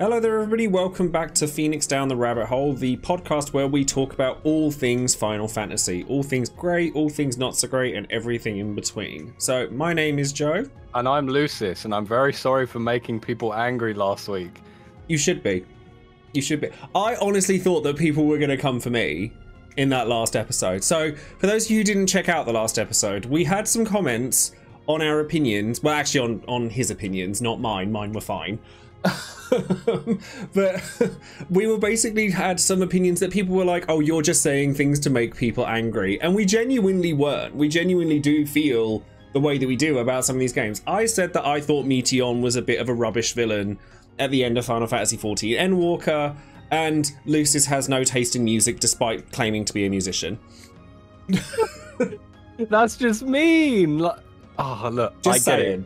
Hello there everybody, welcome back to Phoenix Down the Rabbit Hole, the podcast where we talk about all things Final Fantasy. All things great, all things not so great, and everything in between. So, my name is Joe. And I'm Lucis, and I'm very sorry for making people angry last week. You should be. You should be. I honestly thought that people were going to come for me in that last episode. So, for those of you who didn't check out the last episode, we had some comments on our opinions. Well, actually on his opinions, not mine. Mine were fine. But we were basically had some opinions that people were like, oh, you're just saying things to make people angry, and we genuinely weren't. We genuinely do feel the way that we do about some of these games. I said that I thought Meteon was a bit of a rubbish villain at the end of Final Fantasy XIV Endwalker, and Lucis has no taste in music despite claiming to be a musician. That's just mean. Oh, look, just I get it.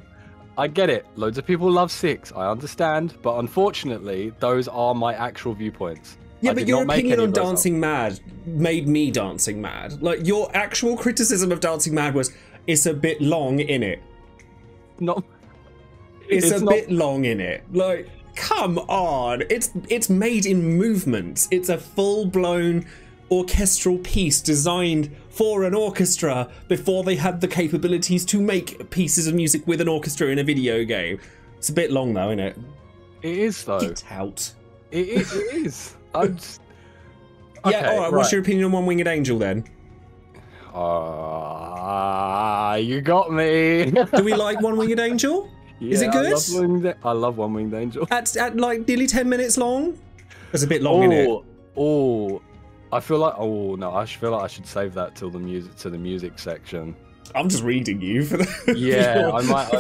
I get it. Loads of people love 6. I understand. But unfortunately, those are my actual viewpoints. Yeah, but your opinion on Dancing Mad made me Dancing Mad. Like, your actual criticism of Dancing Mad was, it's a bit long in it. It's a bit long in it. Like, come on. It's made in movements. It's a full-blown orchestral piece designed for an orchestra before they had the capabilities to make pieces of music with an orchestra in a video game. It's a bit long though, isn't it? It is though. Get out. It is. I'm just... Yeah, okay, alright, what's your opinion on One Winged Angel then? You got me. Do we like One Winged Angel? Yeah, is it good? I love One Winged Angel. At like nearly 10 minutes long? It's a bit long, isn't it? Oh, I feel like I feel like I should save that till the music section. I'm just reading you for the yeah.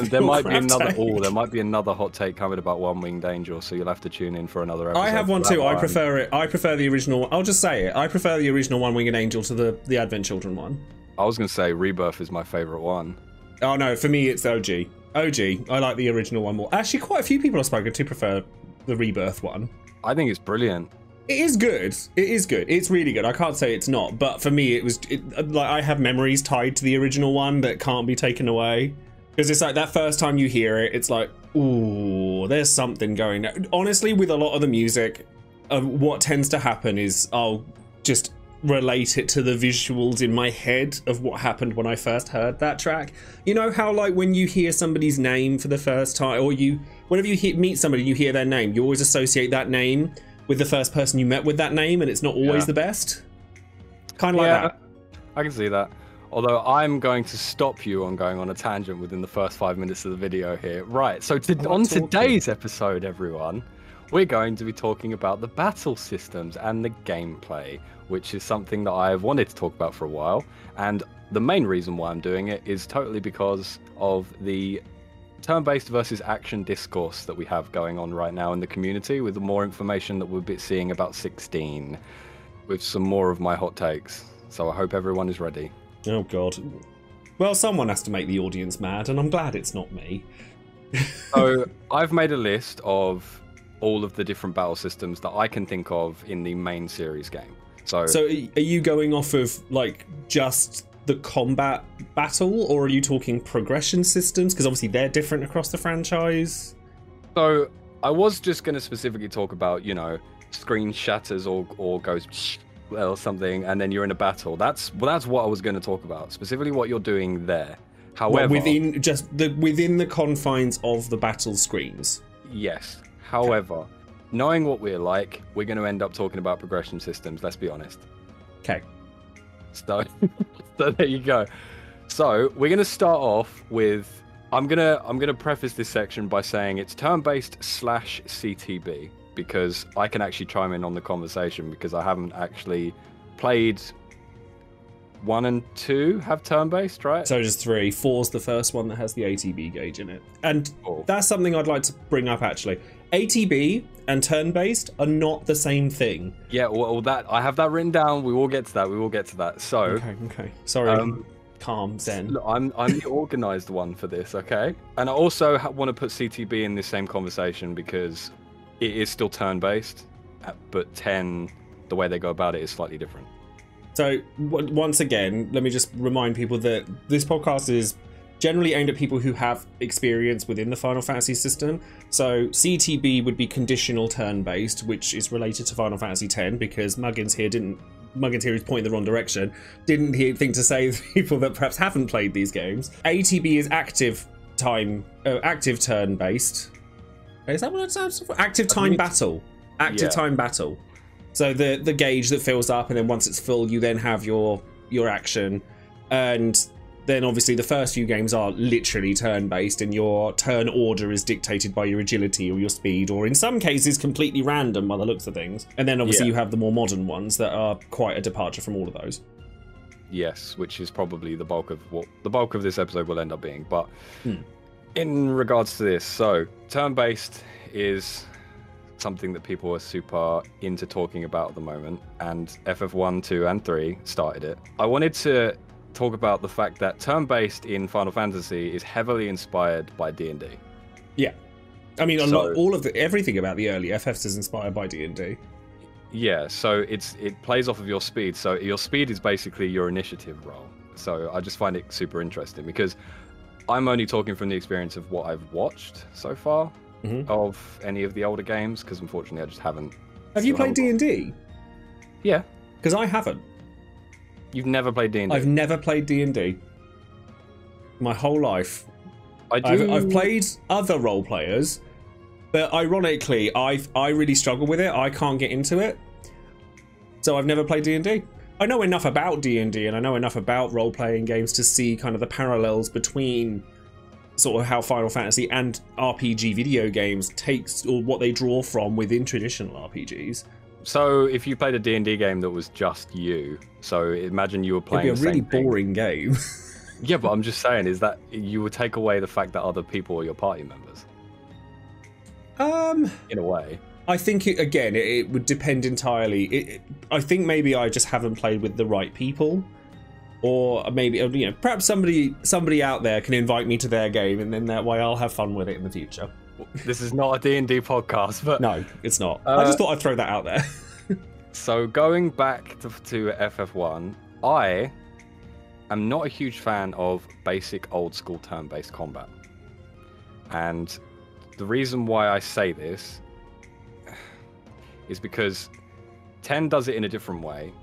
There might be another hot take coming about One Winged Angel, so you'll have to tune in for another episode. I have one too. I prefer it. I prefer the original. I'll just say it. I prefer the original One Winged Angel to the Advent Children one. I was gonna say Rebirth is my favorite one. Oh no, for me it's OG. OG. I like the original one more. Actually, quite a few people I've spoken to prefer the Rebirth one. I think it's brilliant. It is good. It is good. It's really good. I can't say it's not, but for me, like I have memories tied to the original one that can't be taken away. Because it's like that first time you hear it, it's like, ooh, there's something going on. Honestly, with a lot of the music, what tends to happen is I'll just relate it to the visuals in my head of what happened when I first heard that track. You know how like when you hear somebody's name for the first time, or whenever you meet somebody and you hear their name, you always associate that name with the first person you met with that name, and it's not always the best. Kind of like that. I can see that. Although I'm going to stop you on going on a tangent within the first 5 minutes of the video here. Right, so on today's episode, everyone, we're going to be talking about the battle systems and the gameplay, which is something that I've wanted to talk about for a while. And the main reason why I'm doing it is totally because of the turn-based versus action discourse that we have going on right now in the community, with the more information that we'll be seeing about 16, with some more of my hot takes. So I hope everyone is ready. Oh god. Well, someone has to make the audience mad, and I'm glad it's not me. So I've made a list of all of the different battle systems that I can think of in the main series game. So are you going off of like just the combat battle, or are you talking progression systems? Because obviously they're different across the franchise. So I was just going to specifically talk about, you know, screen shatters or goes or something, and then you're in a battle. That's what I was going to talk about, specifically what you're doing there. However, within the confines of the battle screens. Yes. However, knowing what we're like, we're going to end up talking about progression systems. Let's be honest. Okay. So there you go. So we're gonna start off with I'm gonna preface this section by saying it's turn-based / CTB, because I can actually chime in on the conversation, because I haven't actually played 1 and 2 have turn-based, right? So just 3. 4's the first one that has the ATB gauge in it, and that's something I'd like to bring up actually. ATB and turn-based are not the same thing. Yeah, well, that I have that written down. We will get to that. So okay. Sorry. Calm, zen. Look, I'm the organised one for this, okay? And I also want to put CTB in this same conversation because it is still turn-based, but 10, the way they go about it is slightly different. So once again, let me just remind people that this podcast is generally aimed at people who have experience within the Final Fantasy system. So CTB would be conditional turn-based, which is related to Final Fantasy X, because Muggins here is pointing the wrong direction. Didn't think to say to people that perhaps haven't played these games. ATB is active turn-based. Is that what it sounds for? Active time battle. Active time battle. So the gauge that fills up, and then once it's full, you then have your action. And then obviously the first few games are literally turn-based, and your turn order is dictated by your agility or your speed, or in some cases completely random by the looks of things. And then obviously you have the more modern ones that are quite a departure from all of those. Yes, which is probably the bulk of what the bulk of this episode will end up being. But in regards to this, so turn-based is something that people are super into talking about at the moment, and FF1, 2, and 3 started it. I wanted to talk about the fact that turn-based in Final Fantasy is heavily inspired by D&D. Yeah, I mean, everything about the early FFs is inspired by D&D. Yeah, so it plays off of your speed. So your speed is basically your initiative roll. So I just find it super interesting because I'm only talking from the experience of what I've watched so far of any of the older games, because unfortunately I just haven't. Have you played D&D? Yeah. Because I haven't. You've never played D&D? I've never played D&D. My whole life. I've played other role players, but ironically, I really struggle with it. I can't get into it. So I've never played D&D. I know enough about D&D, and I know enough about role-playing games to see kind of the parallels between sort of how Final Fantasy and RPG video games takes, or what they draw from within traditional RPGs. So if you played a D&D game that was just you, so imagine you were playing It'd be a really boring game. Yeah, but I'm just saying is that you would take away the fact that other people are your party members. In a way. I think, it would depend entirely. I think maybe I just haven't played with the right people. Or maybe, perhaps somebody out there can invite me to their game, and then that way I'll have fun with it in the future. This is not a D&D podcast, but... No, it's not. I just thought I'd throw that out there. So going back to FF1, I am not a huge fan of basic old-school turn-based combat. And the reason why I say this is because 10 does it in a different way,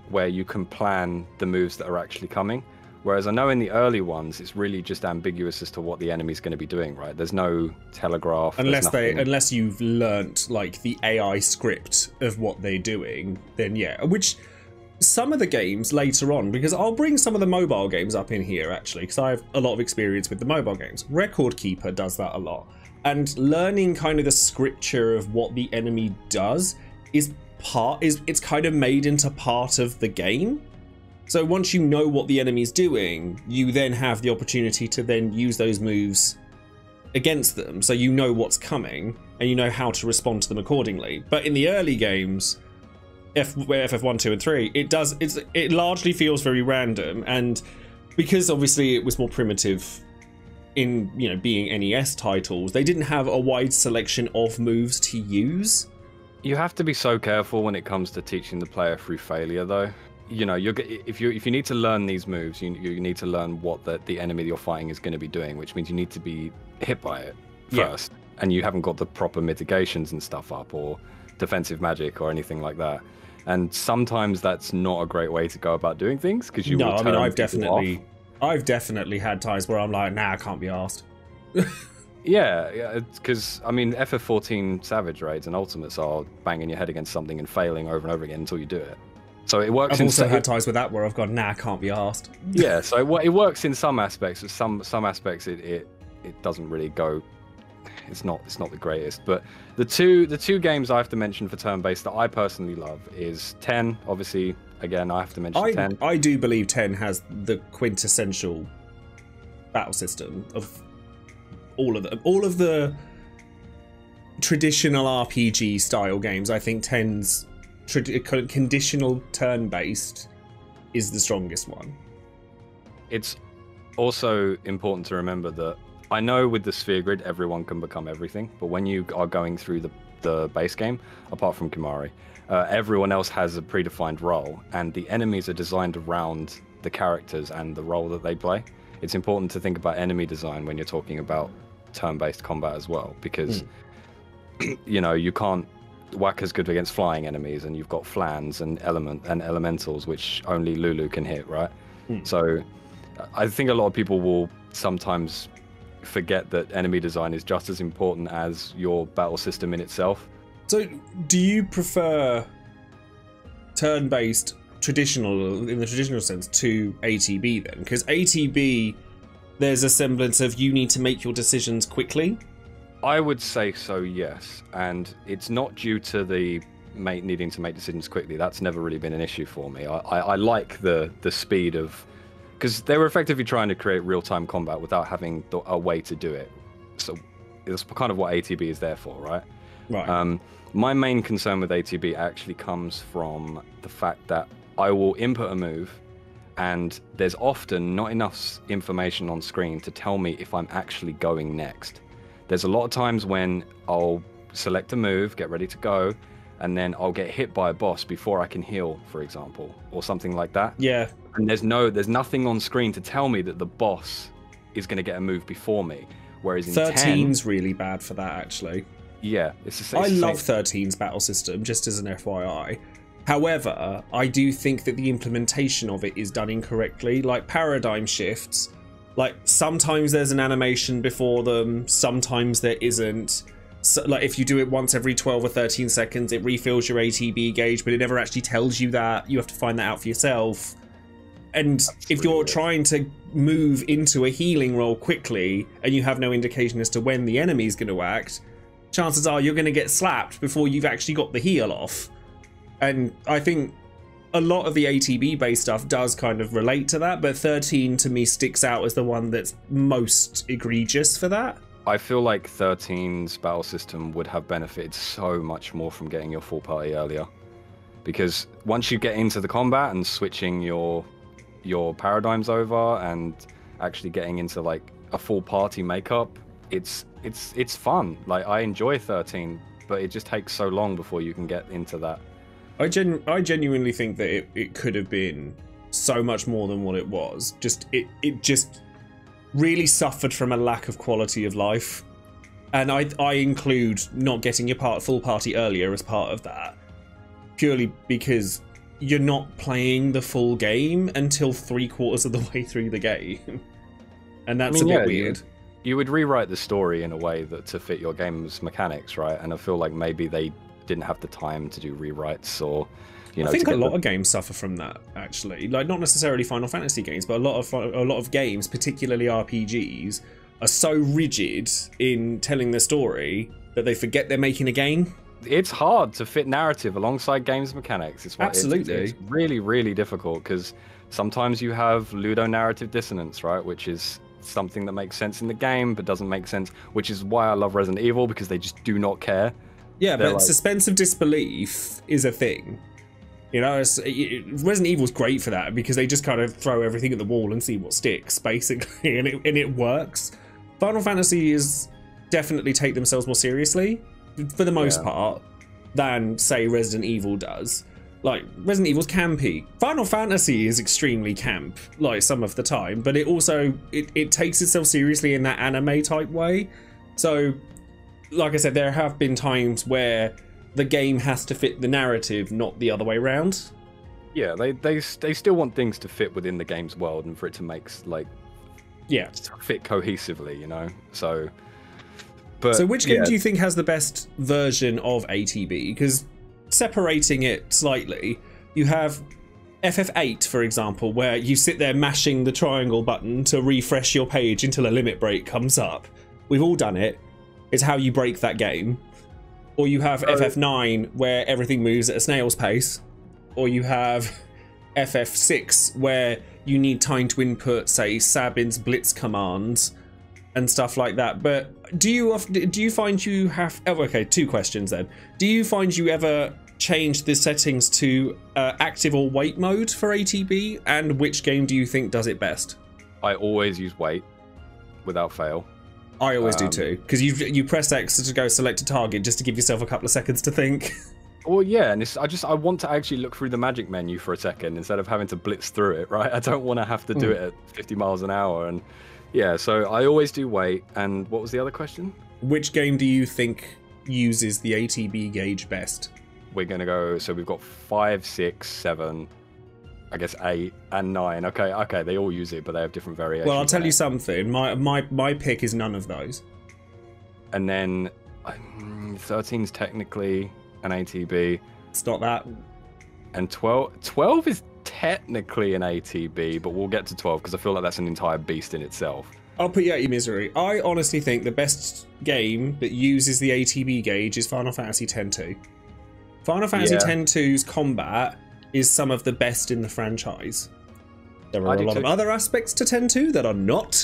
where you can plan the moves that are actually coming. Whereas I know in the early ones, it's really just ambiguous as to what the enemy's going to be doing, right? There's no telegraph. Unless you've learnt like the AI script of what they're doing, then yeah. Which some of the games later on, because I'll bring some of the mobile games up in here actually, because I have a lot of experience with the mobile games. Record Keeper does that a lot. And learning kind of the scripture of what the enemy does it's kind of made into part of the game. So once you know what the enemy's doing, you then have the opportunity to then use those moves against them. So you know what's coming and you know how to respond to them accordingly. But in the early games, FF1, 2, and 3, it largely feels very random. And because obviously it was more primitive in being NES titles, they didn't have a wide selection of moves to use. You have to be so careful when it comes to teaching the player through failure, though. If you need to learn these moves, you need to learn what the enemy that you're fighting is going to be doing, which means you need to be hit by it first, and you haven't got the proper mitigations and stuff up, or defensive magic or anything like that. And sometimes that's not a great way to go about doing things, because you will turn I've definitely had times where I'm like, nah, I can't be arsed. Yeah, because I mean, FF14 Savage raids and ultimates are banging your head against something and failing over and over again until you do it. So it works. I've also had times with that where I've gone, nah, I can't be arsed. Yeah, so it works in some aspects. With some aspects, it doesn't really go. It's not the greatest. But the two games I have to mention for turn-based that I personally love is 10. Obviously, again, I have to mention 10. I do believe 10 has the quintessential battle system of all of the traditional RPG style games. I think 10's conditional turn-based is the strongest one. It's also important to remember that I know with the sphere grid everyone can become everything, but when you are going through the base game, apart from Kimari, everyone else has a predefined role, and the enemies are designed around the characters and the role that they play. it's important to think about enemy design when you're talking about turn-based combat as well, because you know, you can't whack as good against flying enemies, and you've got flans and elementals which only Lulu can hit, right? So I think a lot of people will sometimes forget that enemy design is just as important as your battle system in itself. So do you prefer turn-based traditional, in the traditional sense, to ATB then? Because ATB, there's a semblance of you need to make your decisions quickly. I would say so, yes. And it's not due to the needing to make decisions quickly. That's never really been an issue for me. I like the speed of... Because they were effectively trying to create real-time combat without having a way to do it. So it's kind of what ATB is there for, right? Right. My main concern with ATB actually comes from the fact that I will input a move, and there's often not enough information on screen to tell me if I'm actually going next. There's a lot of times when I'll select a move, get ready to go, and then I'll get hit by a boss before I can heal, for example, or something like that. Yeah. And there's nothing on screen to tell me that the boss is going to get a move before me. Whereas in 13's really bad for that, actually. Yeah, it's the same. I love 13's battle system, just as an FYI. However, I do think that the implementation of it is done incorrectly. Like paradigm shifts, like sometimes there's an animation before them, sometimes there isn't. So, like if you do it once every 12 or 13 seconds, it refills your ATB gauge, but it never actually tells you that. You have to find that out for yourself. And if you're trying to move into a healing roll quickly and you have no indication as to when the enemy's going to act, chances are you're going to get slapped before you've actually got the heal off. And I think a lot of the ATB based stuff does kind of relate to that, but 13 to me sticks out as the one that's most egregious for that. I feel like 13's battle system would have benefited so much more from getting your full party earlier, because once you get into the combat and switching your paradigms over and actually getting into like a full party makeup, it's fun. Like I enjoy 13, but it just takes so long before you can get into that. I genuinely think that it could have been so much more than what it was. It just really suffered from a lack of quality of life, and I include not getting your full party earlier as part of that, purely because you're not playing the full game until 3/4 of the way through the game, and that's a bit weird. You would rewrite the story in a way that to fit your game's mechanics, right? And I feel like maybe they didn't have the time to do rewrites, or you know. I think a lot of games suffer from that, actually. Like not necessarily Final Fantasy games, but a lot of games, particularly RPGs, are so rigid in telling the story that they forget they're making a game. It's hard to fit narrative alongside games mechanics. Absolutely. It's really, really difficult, because sometimes you have ludonarrative dissonance, right? Which is something that makes sense in the game but doesn't make sense, which is why I love Resident Evil, because they just do not care. Yeah, but like... suspense of disbelief is a thing. You know, Resident Evil's great for that, because they just kind of throw everything at the wall and see what sticks, basically, and it works. Final Fantasy is definitely take themselves more seriously, for the most part, than, say, Resident Evil does. Like, Resident Evil's campy. Final Fantasy is extremely camp, like, some of the time, but it also, it takes itself seriously in that anime-type way. So, like I said, there have been times where the game has to fit the narrative, not the other way around. Yeah, they still want things to fit within the game's world and for it to make, like, fit cohesively, you know? So which game do you think has the best version of ATB? Because separating it slightly, you have FF8, for example, where you sit there mashing the triangle button to refresh your page until a limit break comes up. We've all done it. It's how you break that game. Or you have FF9, where everything moves at a snail's pace. Or you have FF6, where you need time to input, say, Sabin's blitz commands and stuff like that. But do you find you have... Oh, okay, two questions then. Do you find you ever change the settings to active or wait mode for ATB? And which game do you think does it best? I always use wait, without fail. I always do too, because you press X to go select a target just to give yourself a couple of seconds to think. Well, yeah, and I want to actually look through the magic menu for a second instead of having to blitz through it, right? I don't want to have to do it at 50 miles an hour, and yeah, so I always do wait. And what was the other question? Which game do you think uses the ATB gauge best? We're gonna go. So we've got 5, 6, 7, I guess 8 and 9. Okay, they all use it, but they have different variations. Well, I'll tell you something. My pick is none of those. And then 13's technically an ATB. It's not that. And 12 is technically an ATB, but we'll get to 12 because I feel like that's an entire beast in itself. I'll put you out your misery. I honestly think the best game that uses the ATB gauge is Final Fantasy X-2. Final Fantasy X-2's combat is some of the best in the franchise. There are a lot of other aspects to X-2 that are not,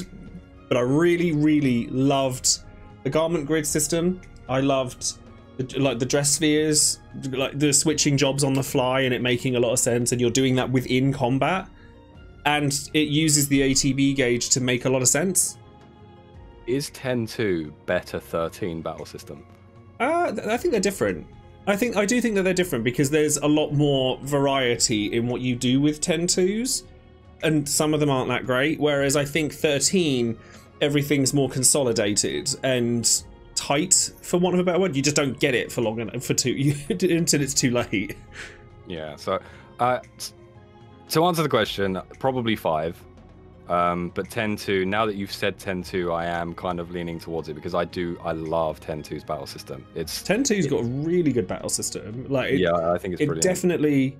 but I really, really loved the garment grid system. I loved the dress spheres, like the switching jobs on the fly and it making a lot of sense, and you're doing that within combat, and it uses the ATB gauge to make a lot of sense. Is X-2 better 13 battle system? I think they're different. I do think that they're different because there's a lot more variety in what you do with X-2s, and some of them aren't that great, whereas I think 13, everything's more consolidated and tight, for want of a better word. You just don't get it for long enough until it's too late. Yeah, so to answer the question, probably 5. But X-2, now that you've said X-2, I am kind of leaning towards it because I love X-2's battle system. X-2's got a really good battle system. Yeah, I think it's brilliant. It definitely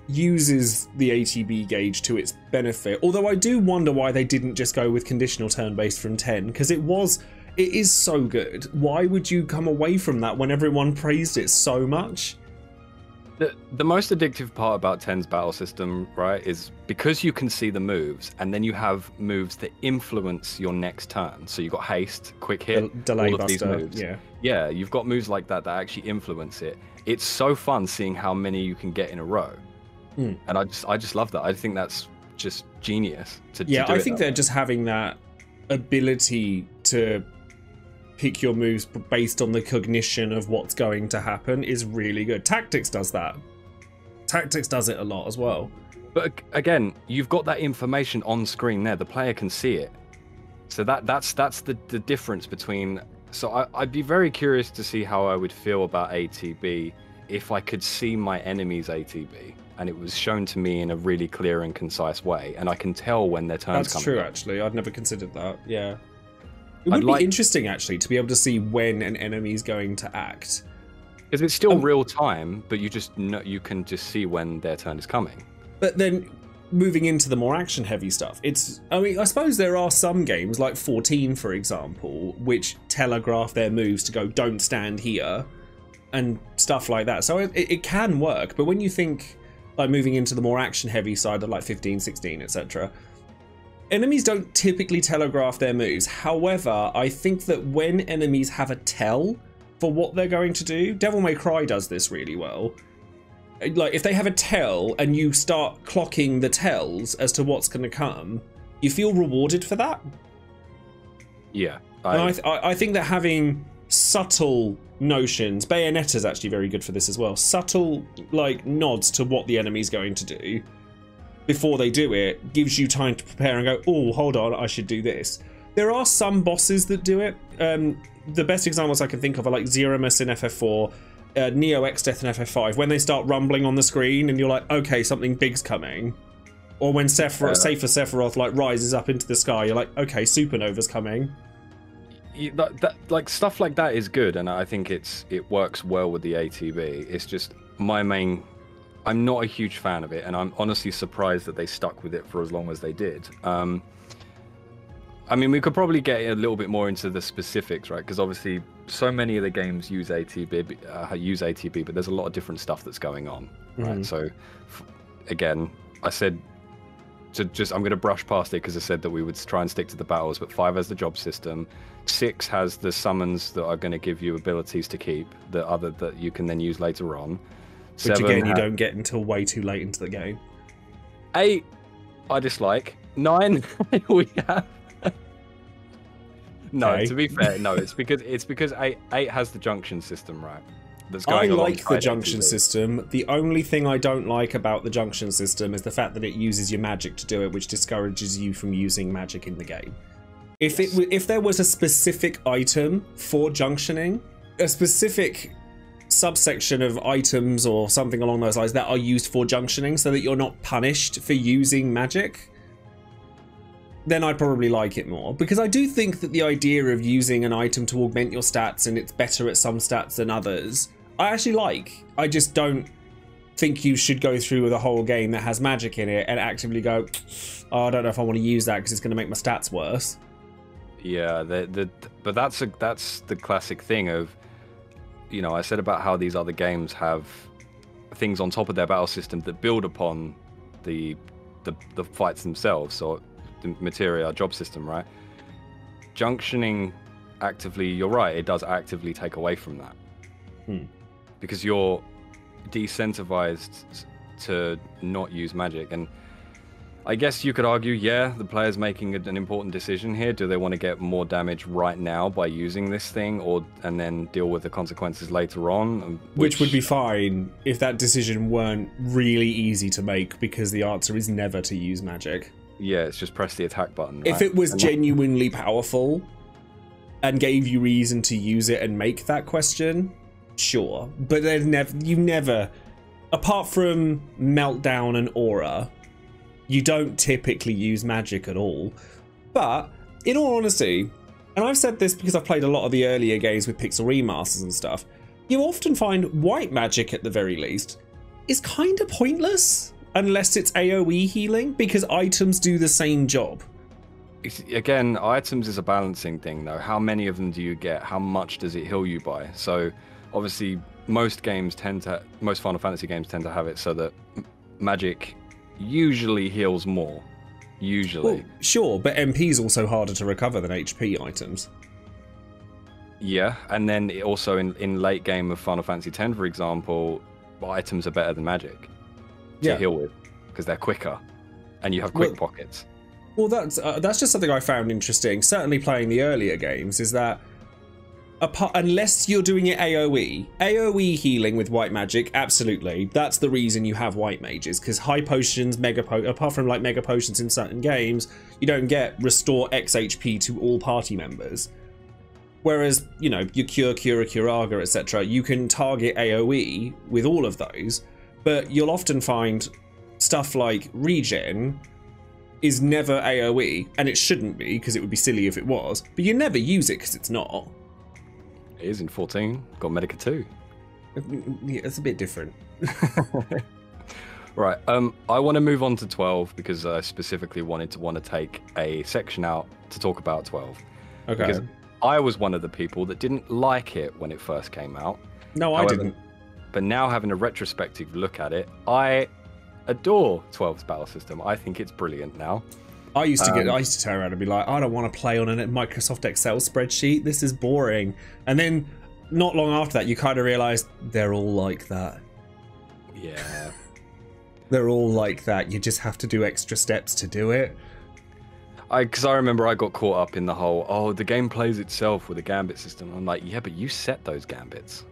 uses the ATB gauge to its benefit. Although I do wonder why they didn't just go with conditional turn-based from 10, because it is so good. Why would you come away from that when everyone praised it so much? The most addictive part about 10's battle system, right, is because you can see the moves, and then you have moves that influence your next turn. So you've got haste, quick hit, delay all of buster, these moves. Yeah, you've got moves like that actually influence it. It's so fun seeing how many you can get in a row. And I just love that. I think that's just genius to do I think they're just having that ability to pick your moves based on the cognition of what's going to happen is really good. Tactics does that. Tactics does it a lot as well. But again, you've got that information on screen there. The player can see it. So that's the difference between... So I'd be very curious to see how I would feel about ATB if I could see my enemy's ATB and it was shown to me in a really clear and concise way, and I can tell when their turn's coming. That's true, actually. I'd never considered that. Yeah. It would be interesting, actually, to be able to see when an enemy's going to act. Because it's still real time, but you can just see when their turn is coming. But then, moving into the more action-heavy stuff, I suppose there are some games, like 14, for example, which telegraph their moves to go, don't stand here, and stuff like that. So it can work, but when you think, like, moving into the more action-heavy side of, like, 15, 16, etc., enemies don't typically telegraph their moves. However, I think that when enemies have a tell for what they're going to do, Devil May Cry does this really well. Like, if they have a tell and you start clocking the tells as to what's going to come, you feel rewarded for that. Yeah. I think that having subtle notions, Bayonetta's actually very good for this as well, subtle, like, nods to what the enemy's going to do before they do it, gives you time to prepare and go, oh, hold on, I should do this. There are some bosses that do it. The best examples I can think of are like Zeromus in FF4, Neo X Death in FF5, when they start rumbling on the screen and you're like, okay, something big's coming. Or when Safer Sephiroth like rises up into the sky, you're like, okay, Supernova's coming. Like stuff like that is good, and I think it works well with the ATB. It's just I'm not a huge fan of it, and I'm honestly surprised that they stuck with it for as long as they did. I mean, we could probably get a little bit more into the specifics, right? Because obviously, so many of the games use ATB, but there's a lot of different stuff that's going on, right? So, again, I said I'm going to brush past it because I said that we would try and stick to the battles, but 5 has the job system, 6 has the summons that are going to give you abilities to keep, that you can then use later on. Which again, you don't get until way too late into the game. 8, I dislike. 9, we have. No, okay. To be fair, no. It's because 8 has the junction system, right? that's going I like the alongside junction ATV. system. The only thing I don't like about the junction system is the fact that it uses your magic to do it, which discourages you from using magic in the game. If there was a specific item for junctioning, a specific subsection of items or something along those lines that are used for junctioning so that you're not punished for using magic, then I'd probably like it more. Because I do think that the idea of using an item to augment your stats and it's better at some stats than others, I actually like. I just don't think you should go through with a whole game that has magic in it and actively go, oh, I don't know if I want to use that because it's going to make my stats worse. Yeah, but that's the classic thing of, you know, I said about how these other games have things on top of their battle system that build upon the fights themselves, so the materia job system, right? Junctioning actively, you're right, it does actively take away from that. Because you're decentivized to not use magic. And I guess you could argue, yeah, the player's making an important decision here. Do they want to get more damage right now by using this thing, and then deal with the consequences later on? Which would be fine if that decision weren't really easy to make, because the answer is never to use magic. Yeah, it's just press the attack button, right? If it was genuinely powerful and gave you reason to use it and make that question, sure. But you never, apart from Meltdown and Aura, you don't typically use magic at all. But in all honesty, and I've said this because I've played a lot of the earlier games with pixel remasters and stuff, you often find white magic at the very least is kind of pointless unless it's AoE healing, because items do the same job. Again, items is a balancing thing though. How many of them do you get? How much does it heal you by? So obviously most Final Fantasy games tend to have it so that magic usually heals more. Usually. Well, sure, but MP is also harder to recover than HP items. Yeah, and then also in late game of Final Fantasy X, for example, items are better than magic to heal with, because they're quicker, and you have quick pockets. Well, that's just something I found interesting. Certainly playing the earlier games is that unless you're doing it AoE healing with white magic, absolutely. That's the reason you have white mages, because high potions, apart from like mega potions in certain games, you don't get restore X HP to all party members. Whereas, you know, your Cura, Curaga, etc., you can target AoE with all of those, but you'll often find stuff like regen is never AoE, and it shouldn't be, because it would be silly if it was, but you never use it because it's not. It is in 14. Got Medica 2. Yeah, it's a bit different. Right. I want to move on to 12 because I specifically wanted to take a section out to talk about 12. Okay. Because I was one of the people that didn't like it when it first came out. No, I didn't. But now having a retrospective look at it, I adore 12's battle system. I think it's brilliant now. I used to turn around and be like, I don't want to play on a Microsoft Excel spreadsheet. This is boring. And then not long after that, you kind of realize they're all like that. Yeah. They're all like that. You just have to do extra steps to do it. Because I remember I got caught up in the whole, the game plays itself with a gambit system. I'm like, yeah, but you set those gambits.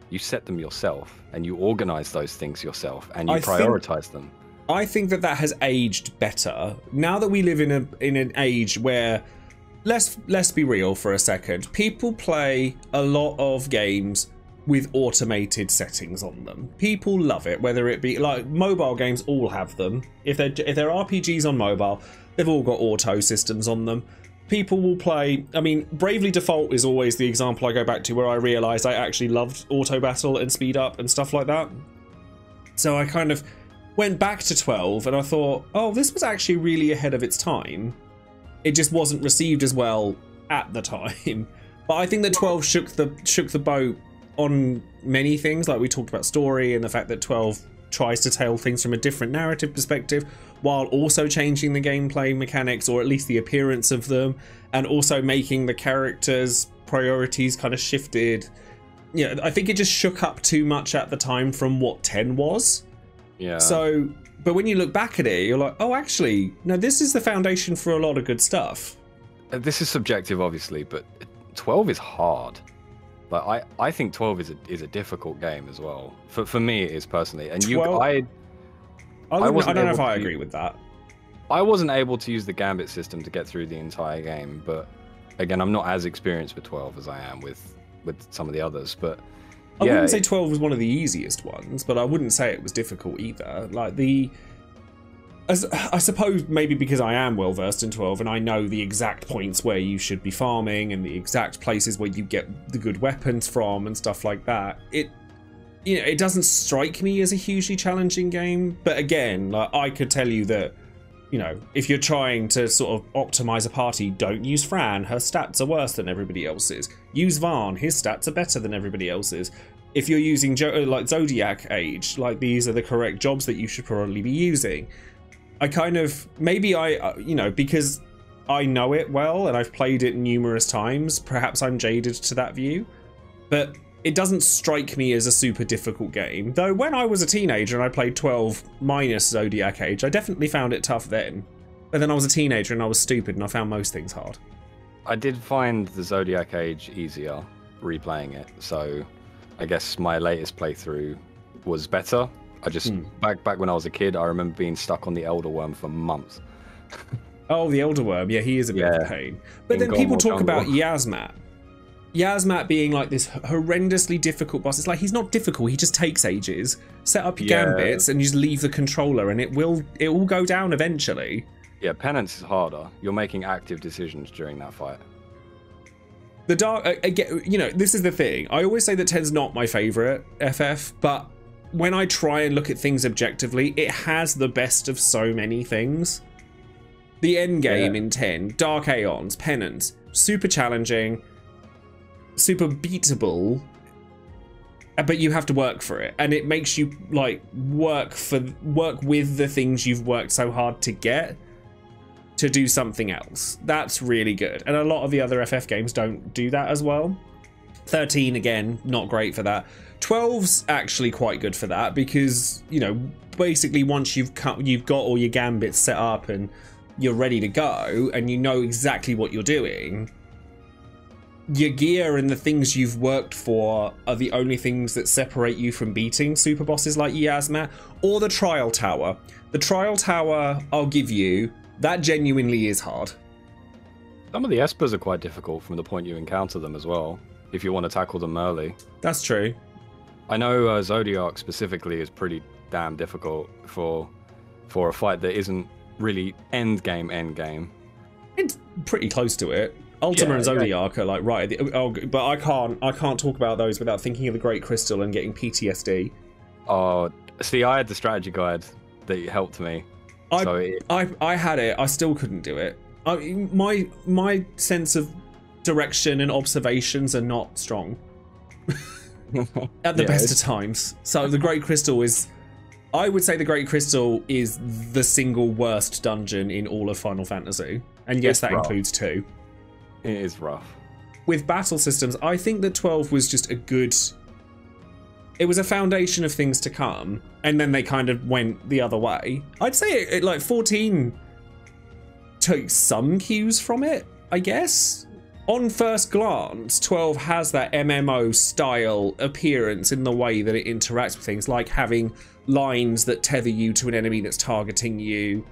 You set them yourself, and you organize those things yourself, and you prioritize them. I think that has aged better now that we live in an age where, let's be real for a second, people play a lot of games with automated settings on them. People love it, whether it be like mobile games, all have them. If they're RPGs on mobile, they've all got auto systems on them. People will play, I mean, Bravely Default is always the example I go back to where I realised I actually loved auto battle and speed up and stuff like that. So I kind of went back to 12 and I thought, oh, this was actually really ahead of its time. It just wasn't received as well at the time. But I think that 12 shook the boat on many things, like we talked about story and the fact that 12 tries to tell things from a different narrative perspective while also changing the gameplay mechanics, or at least the appearance of them, and also making the characters' priorities kind of shifted. Yeah, I think it just shook up too much at the time from what 10 was. Yeah. So, but when you look back at it, you're like, oh, actually, no, this is the foundation for a lot of good stuff. This is subjective, obviously, but 12 is hard. But I think 12 is a difficult game as well. For me, it is personally. And 12, I don't know if I agree with that. I wasn't able to use the gambit system to get through the entire game, but again, I'm not as experienced with 12 as I am with some of the others. But yeah, I wouldn't say 12 was one of the easiest ones, but I wouldn't say it was difficult either. Like I suppose maybe because I am well versed in 12 and I know the exact points where you should be farming and the exact places where you get the good weapons from and stuff like that. It doesn't strike me as a hugely challenging game, but again, like I could tell you that, if you're trying to sort of optimize a party, don't use Fran. Her stats are worse than everybody else's. Use Varn. His stats are better than everybody else's. If you're using like Zodiac Age, like these are the correct jobs that you should probably be using. I kind of, maybe because I know it well and I've played it numerous times, perhaps I'm jaded to that view, but it doesn't strike me as a super difficult game. Though when I was a teenager and I played 12 minus Zodiac Age, I definitely found it tough then. But then I was a teenager and I was stupid and I found most things hard. I did find the Zodiac Age easier replaying it, so I guess my latest playthrough was better. I just, back when I was a kid, I remember being stuck on the Elder Worm for months. Oh, the Elder Worm, yeah, he is a bit of a pain. But then people talk about Yasmat. Yasmat being like this horrendously difficult boss. It's like, he's not difficult, he just takes ages. Set up your gambits and you just leave the controller and it will go down eventually. Yeah, Penance is harder. You're making active decisions during that fight. The dark, again, this is the thing. I always say that 10's not my favorite FF, but when I try and look at things objectively, it has the best of so many things. The end game in 10, Dark Aeons, Penance, super challenging, super beatable, but you have to work for it, and it makes you like work with the things you've worked so hard to get to do something else. That's really good, and a lot of the other FF games don't do that as well. 13 again, not great for that. 12's actually quite good for that because, basically once you've got all your gambits set up and you're ready to go and you know exactly what you're doing, your gear and the things you've worked for are the only things that separate you from beating super bosses like Yasmat or the Trial Tower. The Trial Tower, I'll give you, that genuinely is hard. Some of the Espers are quite difficult from the point you encounter them as well, if you want to tackle them early. That's true. I know Zodiac specifically is pretty damn difficult for a fight that isn't really end game. It's pretty close to it. Ultima and Zodiac are like right at the, but I can't talk about those without thinking of the Great Crystal and getting PTSD. Oh, see, I had the strategy guide that helped me. I had it. I still couldn't do it. My sense of direction and observations are not strong. At the best of times. So the Great Crystal is, I would say the Great Crystal is the single worst dungeon in all of Final Fantasy. And yes, that includes 2. It is rough. With battle systems, I think that 12 was just it was a foundation of things to come, and then they kind of went the other way. I'd say it like 14 took some cues from it, I guess. On first glance, 12 has that MMO style appearance in the way that it interacts with things, like having lines that tether you to an enemy that's targeting you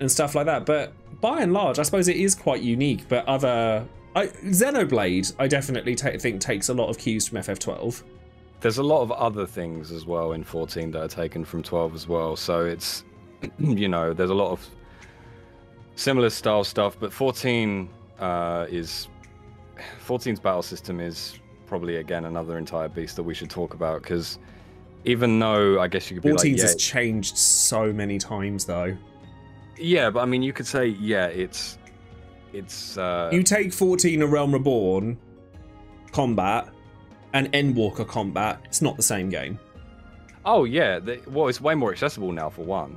and stuff like that. But by and large, I suppose it is quite unique. But Xenoblade, I definitely think takes a lot of cues from FF12. There's a lot of other things as well in 14 that are taken from 12 as well. So it's, there's a lot of similar style stuff, but 14's battle system is probably, again, another entire beast that we should talk about, because even though I guess you could be 14's has changed so many times, though. Yeah, but I mean, you could say, it's you take 14 A Realm Reborn combat and Endwalker combat, it's not the same game. Oh, yeah. It's way more accessible now, for one.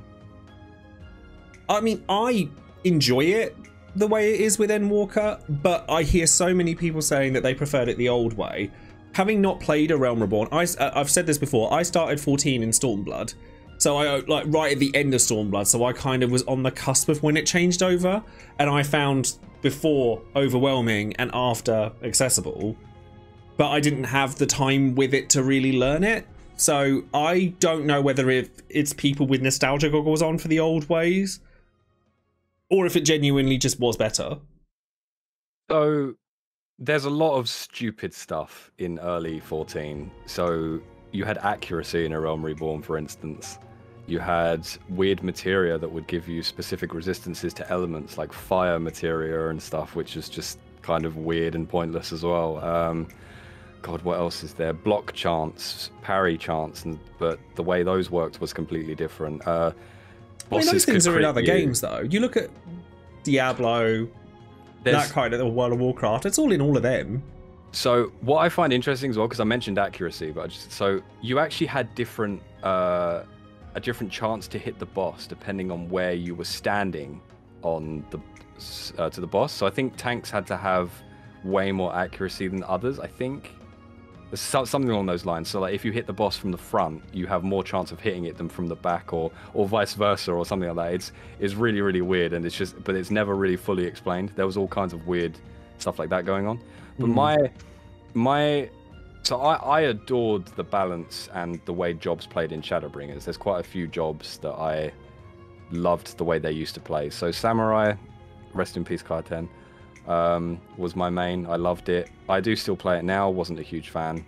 I mean, I enjoy it the way it is with Endwalker, but I hear so many people saying that they preferred it the old way. Having not played A Realm Reborn, I've said this before, I started 14 in Stormblood, so I like right at the end of Stormblood, so I kind of was on the cusp of when it changed over, and I found before overwhelming and after accessible. but I didn't have the time with it to really learn it. So I don't know whether it's people with nostalgia goggles on for the old ways, or if it genuinely just was better. So there's a lot of stupid stuff in early 14. So you had accuracy in A Realm Reborn, for instance. You had weird materia that would give you specific resistances to elements like fire materia and stuff, which is just kind of weird and pointless as well. God, what else is there? Block chance, parry chance, but the way those worked was completely different. I mean, those things are in other games, though. You look at Diablo, that kind of World of Warcraft. It's all in all of them. So what I find interesting as well, because I mentioned accuracy, but so you actually had different a different chance to hit the boss depending on where you were standing on the to the boss. So I think tanks had to have way more accuracy than others. I think something along those lines. So like if you hit the boss from the front, you have more chance of hitting it than from the back, or vice versa, or something like that. It's really, really weird, and but it's never really fully explained. There was all kinds of weird stuff like that going on. But so I adored the balance and the way jobs played in Shadowbringers. There's quite a few jobs that I loved the way they used to play. So Samurai, rest in peace, Kai-10, was my main. I loved it. I do still play it now. Wasn't a huge fan.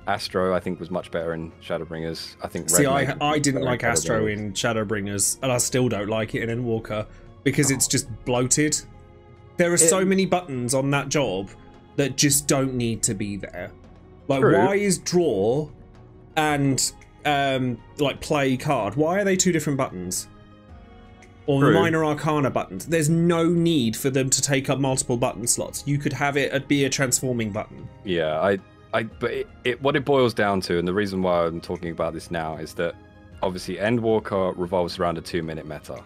Astro, I think, was much better in Shadowbringers. I think. I didn't like Astro in Shadowbringers, and I still don't like it in Endwalker because it's just bloated. There are so many buttons on that job that just don't need to be there. Like, why is draw and like play card? Why are they two different buttons? Or minor arcana buttons. There's no need for them to take up multiple button slots. You could have it be a transforming button. Yeah, but what it boils down to, and the reason why I'm talking about this now, is that obviously Endwalker revolves around a 2-minute meta.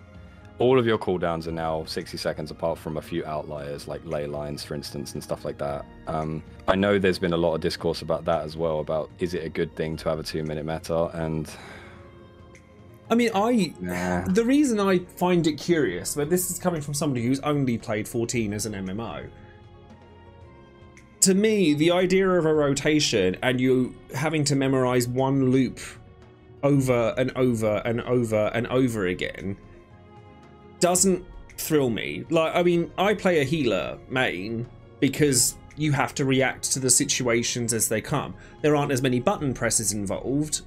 All of your cooldowns are now 60 seconds, apart from a few outliers like ley lines, for instance, and stuff like that. I know there's been a lot of discourse about that as well, about is it a good thing to have a 2-minute meta, and I mean, the reason I find it curious, but this is coming from somebody who's only played 14 as an MMO. To me, the idea of a rotation and you having to memorize one loop over and over and over and over again doesn't thrill me. Like, I mean, I play a healer main because you have to react to the situations as they come. There aren't as many button presses involved,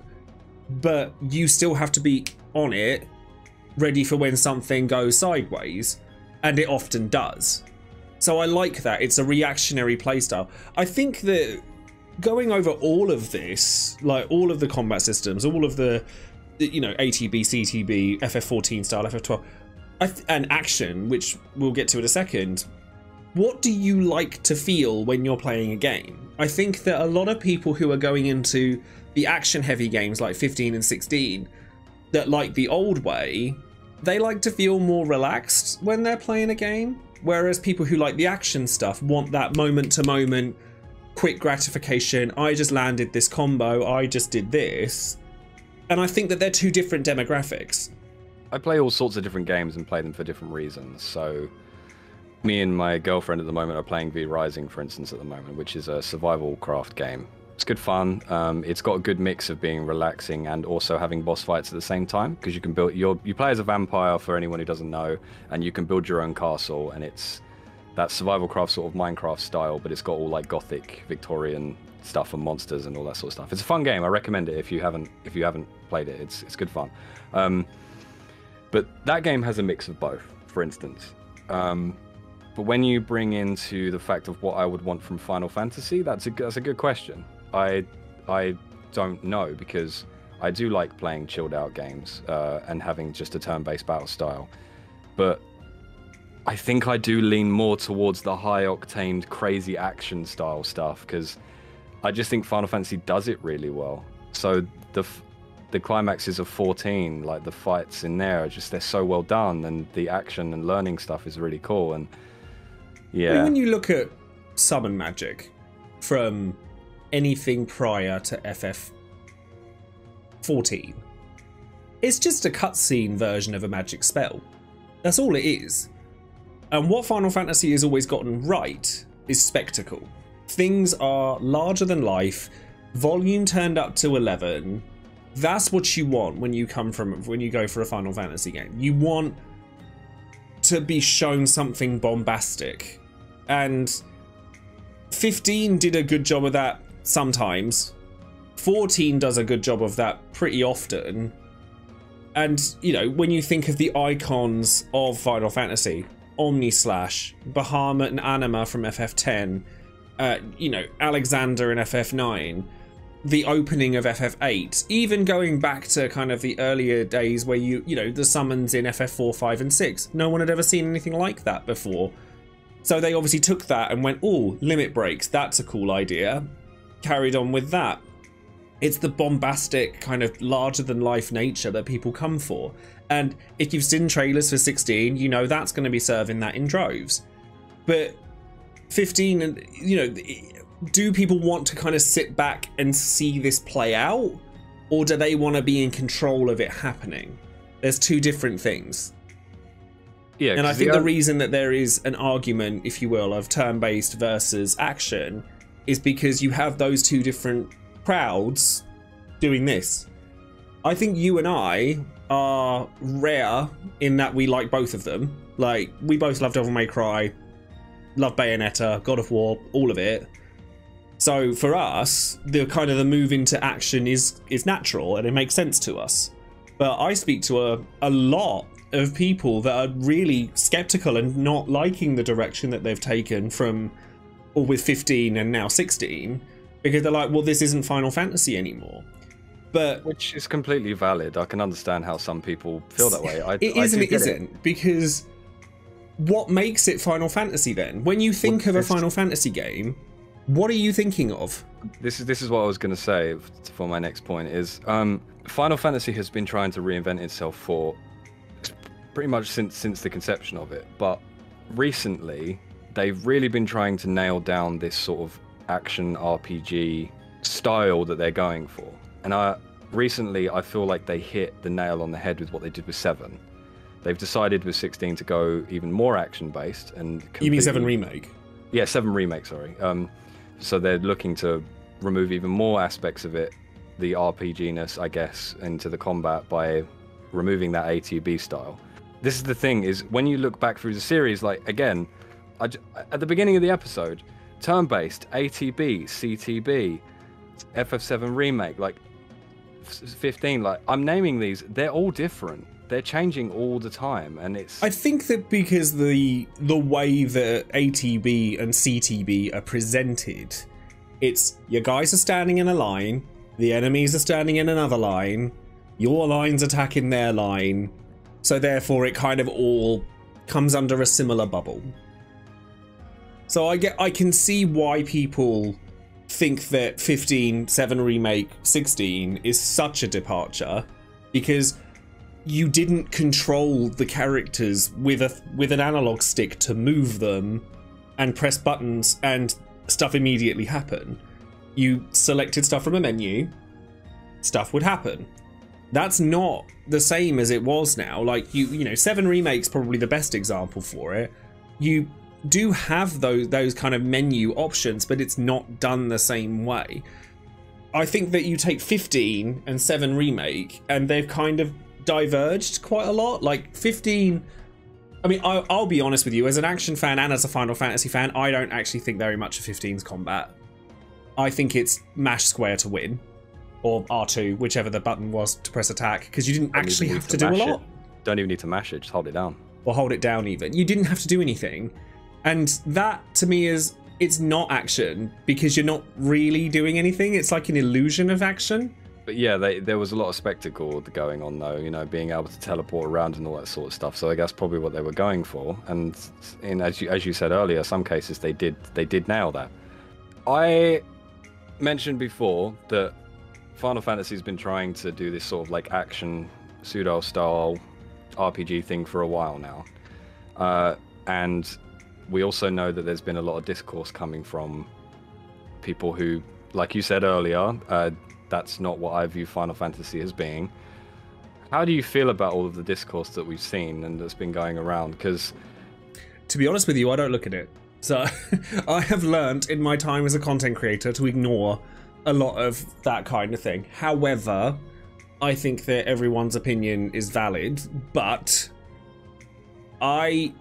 but you still have to be on it, ready for when something goes sideways, and it often does. So I like that. It's a reactionary playstyle. I think that going over all of this, like all of the combat systems, all of the, you know, ATB, CTB, FF14 style, FF12, and action, which we'll get to in a second, what do you like to feel when you're playing a game? I think that a lot of people who are going into the action-heavy games like 15 and 16 that like the old way, they like to feel more relaxed when they're playing a game, whereas people who like the action stuff want that moment-to-moment quick gratification. I just landed this combo, I just did this. And I think that they're two different demographics. I play all sorts of different games and play them for different reasons. So me and my girlfriend at the moment are playing V Rising, for instance, at the moment, which is a survival craft game. It's good fun. It's got a good mix of being relaxing and also having boss fights at the same time, because you can build you play as a vampire, for anyone who doesn't know, and you can build your own castle, and it's that survival craft sort of Minecraft style, but it's got all like gothic Victorian stuff and monsters and all that sort of stuff. It's a fun game. I recommend it if you haven't played it. It's good fun. But that game has a mix of both, for instance. But when you bring into the fact of what I would want from Final Fantasy, that's a good question. I don't know, because I do like playing chilled out games and having just a turn-based battle style. But I think I do lean more towards the high-octaned, crazy action style stuff, because I just think Final Fantasy does it really well. So the climaxes of 14, like the fights in there, are just, they're so well done, and the action and learning stuff is really cool. And yeah, I mean, when you look at summon magic from anything prior to FF14, it's just a cutscene version of a magic spell. That's all it is. And what Final Fantasy has always gotten right is spectacle. things are larger than life, volume turned up to 11. That's what you want when you go for a Final Fantasy game. You want to be shown something bombastic, and 15 did a good job of that sometimes. 14 does a good job of that pretty often. And, you know, when you think of the icons of Final Fantasy, Omnislash, Bahamut and Anima from FF10, you know, Alexander in FF9, the opening of FF8, even going back to kind of the earlier days where you know, the summons in FF4, 5 and 6. No one had ever seen anything like that before. So they obviously took that and went, oh, limit breaks, that's a cool idea. Carried on with that. It's the bombastic, kind of larger-than-life nature that people come for. And if you've seen trailers for 16, you know that's going to be serving that in droves. But 15, and you know, do people want to kind of sit back and see this play out? Or do they want to be in control of it happening? There's two different things. Yeah, and I think the reason that there is an argument, if you will, of turn-based versus action is because you have those two different crowds doing this. I think you and I are rare in that we like both of them. Like, we both love Devil May Cry, love Bayonetta, God of War, all of it. So for us, the kind of the move into action is natural and it makes sense to us. But I speak to a lot of people that are really skeptical and not liking the direction that they've taken from, or with 15 and now 16, because they're like, well, this isn't Final Fantasy anymore. But which is completely valid. I can understand how some people feel that way. It isn't, because what makes it Final Fantasy then? When you think of a Final Fantasy game, what are you thinking of? This is what I was going to say for my next point is Final Fantasy has been trying to reinvent itself for pretty much since the conception of it. But recently, they've really been trying to nail down this sort of action RPG style that they're going for. And recently I feel like they hit the nail on the head with what they did with 7. They've decided with 16 to go even more action based and You mean 7 Remake? Yeah, 7 Remake, sorry. So they're looking to remove even more aspects of it, the RPG-ness, I guess, into the combat by removing that ATB style. This is the thing, is when you look back through the series, like, again, at the beginning of the episode, turn-based, ATB, CTB, FF7 Remake, like 15, like, I'm naming these, they're all different. They're changing all the time, and it's... I think that because the way that ATB and CTB are presented, it's your guys are standing in a line, the enemies are standing in another line, your line's attacking their line, so therefore it kind of all comes under a similar bubble. So I can see why people think that 15, 7 Remake, 16 is such a departure, because you didn't control the characters with an analog stick to move them and press buttons and stuff immediately happen. You selected stuff from a menu, stuff would happen. That's not the same as it was now. Like, you know, 7 Remake's probably the best example for it. You do have those kind of menu options, but it's not done the same way. I think that you take 15 and 7 Remake and they've kind of diverged quite a lot. Like 15, I mean, I'll be honest with you, as an action fan and as a Final Fantasy fan, I don't actually think very much of 15's combat. I think it's mash square to win, or R2, whichever the button was to press attack, because you didn't actually have to do a lot. Don't even need to mash it, just hold it down. Or hold it down even. You didn't have to do anything. And that, to me, is, it's not action, because you're not really doing anything. It's like an illusion of action. But yeah, there was a lot of spectacle going on, though, you know, being able to teleport around and all that sort of stuff. So I guess probably what they were going for. And as you said earlier, some cases they did nail that. I mentioned before that Final Fantasy has been trying to do this sort of like action pseudo-style RPG thing for a while now. And we also know that there's been a lot of discourse coming from people who, like you said earlier, that's not what I view Final Fantasy as being. How do you feel about all of the discourse that we've seen and that's been going around? Because, to be honest with you, I don't look at it. So I have learnt in my time as a content creator to ignore a lot of that kind of thing. However, I think that everyone's opinion is valid, but I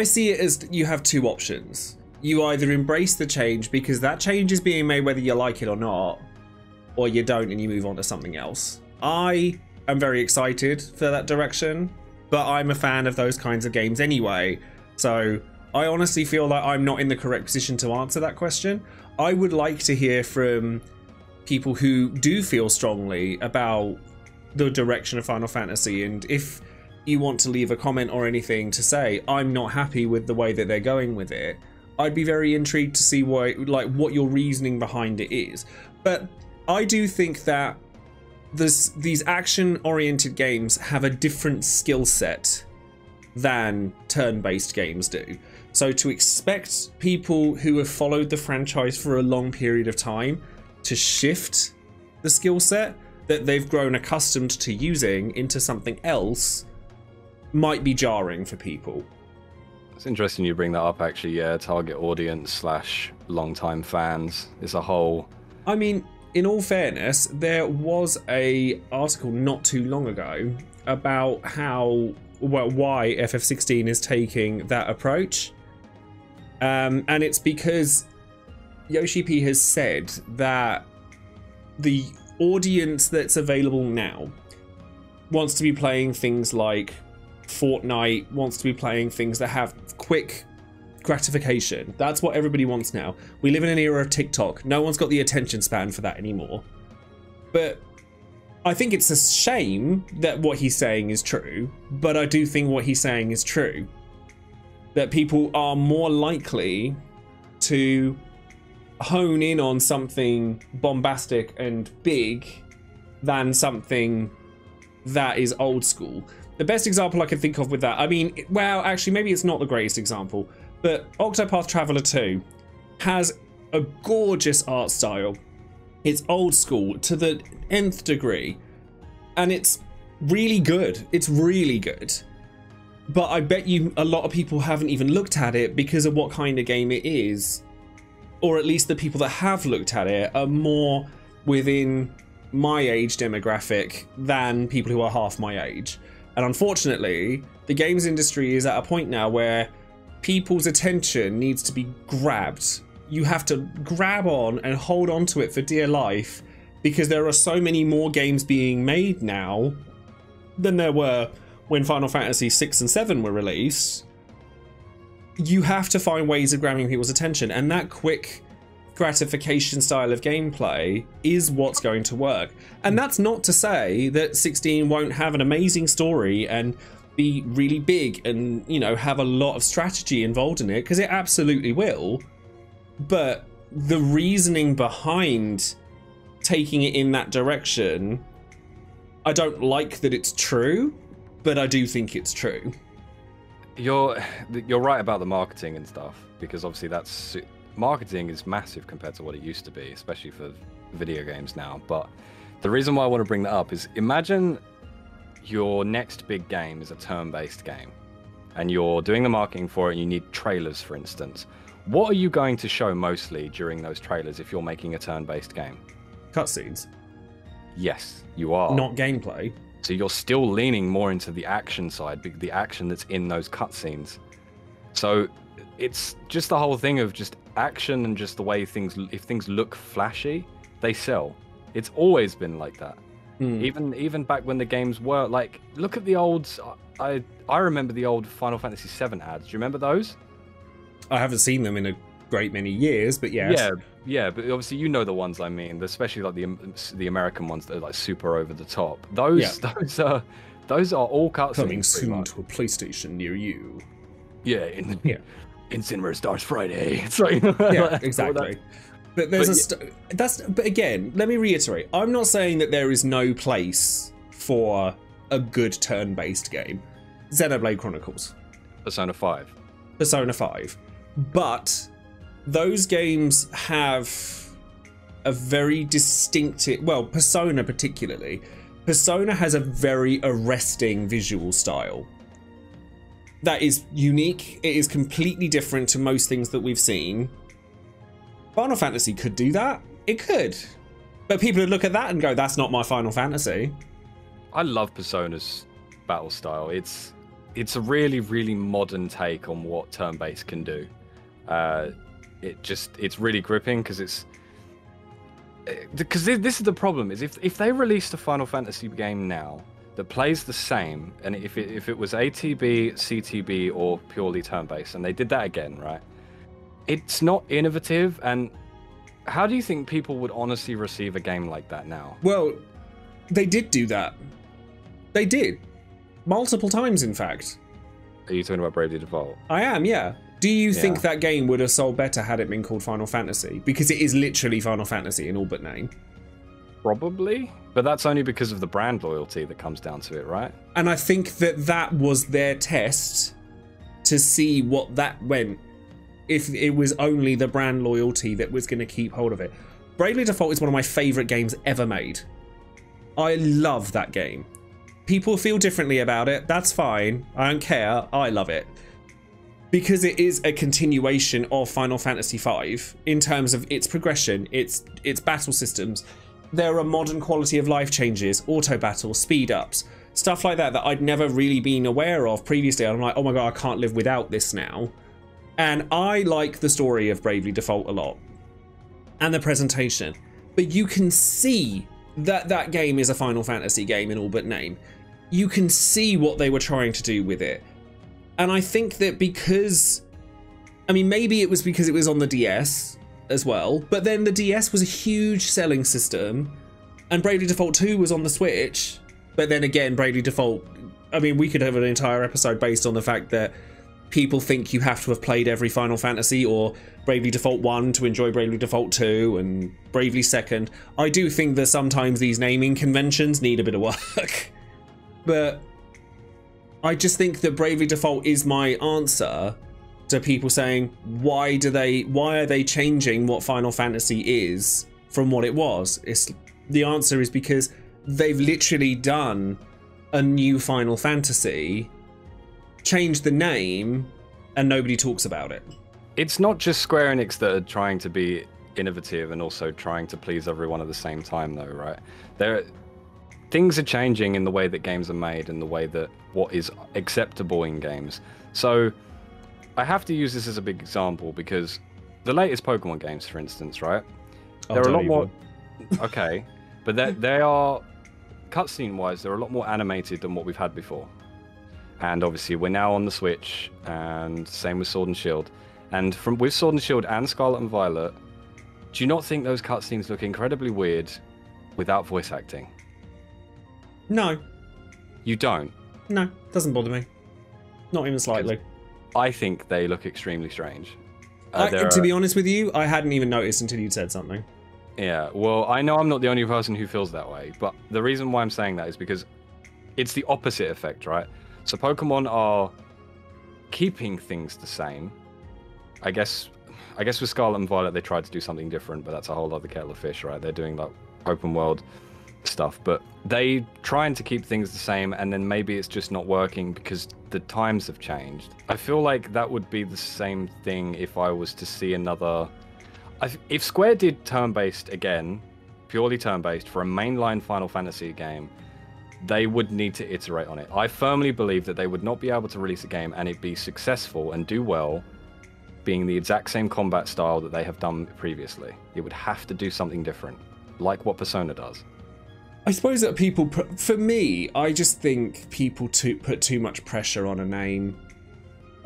see it as you have two options. You either embrace the change because that change is being made whether you like it or not, or you don't and you move on to something else. I am very excited for that direction, but I'm a fan of those kinds of games anyway. So I honestly feel like I'm not in the correct position to answer that question. I would like to hear from people who do feel strongly about the direction of Final Fantasy, and if you want to leave a comment or anything to say, I'm not happy with the way that they're going with it, I'd be very intrigued to see what your reasoning behind it is. But I do think that these action-oriented games have a different skill set than turn-based games do. So to expect people who have followed the franchise for a long period of time to shift the skill set that they've grown accustomed to using into something else might be jarring for people. It's interesting you bring that up, actually. Yeah, target audience / long-time fans is a whole... I mean, in all fairness, there was a article not too long ago about why FF16 is taking that approach. And it's because Joesephyr has said that the audience that's available now wants to be playing things like Fortnite, wants to be playing things that have quick gratification. That's what everybody wants now. We live in an era of TikTok. No one's got the attention span for that anymore. But I think it's a shame that what he's saying is true, but I do think what he's saying is true. That people are more likely to hone in on something bombastic and big than something that is old school. The best example I can think of with that, I mean, well, actually, maybe it's not the greatest example, but Octopath Traveler 2 has a gorgeous art style. It's old school to the nth degree, and it's really good. It's really good. But I bet you a lot of people haven't even looked at it because of what kind of game it is. Or at least the people that have looked at it are more within my age demographic than people who are half my age. And unfortunately, the games industry is at a point now where people's attention needs to be grabbed. You have to grab on and hold on to it for dear life because there are so many more games being made now than there were when Final Fantasy 6 and 7 were released. You have to find ways of grabbing people's attention, and that quick gratification style of gameplay is what's going to work. And that's not to say that 16 won't have an amazing story and be really big and, you know, have a lot of strategy involved in it, because it absolutely will. But the reasoning behind taking it in that direction, I don't like that it's true, but I do think it's true. You're right about the marketing and stuff, because obviously that's marketing is massive compared to what it used to be, especially for video games now. But the reason why I want to bring that up is, imagine your next big game is a turn-based game and you're doing the marketing for it and you need trailers, for instance. What are you going to show mostly during those trailers if you're making a turn-based game? Cutscenes. Yes, you are. Not gameplay. So you're still leaning more into the action side, the action that's in those cutscenes. So it's just the whole thing of just action and just the way things, if things look flashy, they sell. It's always been like that. Even back when the games were like, look at the old, I remember the old Final Fantasy 7 ads. Do you remember those? I haven't seen them in a great many years, but yes. Yeah, but obviously you know the ones I mean, especially like the American ones that are like super over the top. Those are all cutscenes. Coming soon to a PlayStation near you. Yeah, in Cinema Stars Friday. It's like, yeah, exactly. But there's but again, let me reiterate. I'm not saying that there is no place for a good turn-based game. Xenoblade Chronicles. Persona 5. Persona 5. But those games have a very distinctive, well, Persona particularly. Persona has a very arresting visual style. that is unique. It is completely different to most things that we've seen. Final Fantasy could do that. It could. But people would look at that and go, that's not my Final Fantasy. I love Persona's battle style. It's a really, really modern take on what turn-based can do. It's really gripping because this is the problem, is if they released a Final Fantasy game now that plays the same, and if it was ATB, CTB, or purely turn-based, and they did that again, right? It's not innovative, and how do you think people would honestly receive a game like that now? Well, they did do that. They did. Multiple times, in fact. Are you talking about Bravely Default? I am, yeah. Do you think that game would have sold better had it been called Final Fantasy? Because it is literally Final Fantasy in all but name. Probably, but that's only because of the brand loyalty that comes down to it, right? And I think that was their test to see what that went, if it was only the brand loyalty that was going to keep hold of it. Bravely Default is one of my favourite games ever made. I love that game. People feel differently about it, that's fine, I don't care, I love it. Because it is a continuation of Final Fantasy V in terms of its progression, its battle systems. There are modern quality of life changes, auto battles, speed ups, stuff like that I'd never really been aware of previously. I'm like, oh my god, I can't live without this now. And I like the story of Bravely Default a lot, and the presentation. But you can see that that game is a Final Fantasy game in all but name. You can see what they were trying to do with it. And I think that because, I mean, maybe it was because it was on the DS as well, but then the DS was a huge selling system, and Bravely Default 2 was on the Switch, but then again, Bravely Default, I mean, we could have an entire episode based on the fact that people think you have to have played every Final Fantasy or Bravely Default 1 to enjoy Bravely Default 2 and Bravely 2nd. I do think that sometimes these naming conventions need a bit of work, but I just think that Bravely Default is my answer to people saying, why are they changing what Final Fantasy is from what it was? The answer is because they've literally done a new Final Fantasy, changed the name, and nobody talks about it. It's not just Square Enix that are trying to be innovative and also trying to please everyone at the same time, though, right? Things are changing in the way that games are made and the way that what is acceptable in games. So I have to use this as a big example because the latest Pokemon games, for instance, right? Oh, they're a lot more... Okay, but they are, cutscene-wise, they're a lot more animated than what we've had before. And obviously we're now on the Switch, and same with Sword and Shield. And with Sword and Shield and Scarlet and Violet, do you not think those cutscenes look incredibly weird without voice acting? No. You don't? No, doesn't bother me. Not even slightly. I think they look extremely strange. To be honest with you, I hadn't even noticed until you said something. Yeah, well, I know I'm not the only person who feels that way, but the reason why I'm saying that is because it's the opposite effect, right? So Pokemon are keeping things the same. I guess with Scarlet and Violet they tried to do something different, but that's a whole other kettle of fish, right? They're doing like open world stuff, but they trying to keep things the same, and then maybe it's just not working because the times have changed. I feel like that would be the same thing if I was to see another... If Square did turn-based again, purely turn-based, for a mainline Final Fantasy game, they would need to iterate on it. I firmly believe that they would not be able to release a game and it be successful and do well being the exact same combat style that they have done previously. It would have to do something different, like what Persona does. I suppose that people, for me, I just think people put too much pressure on a name.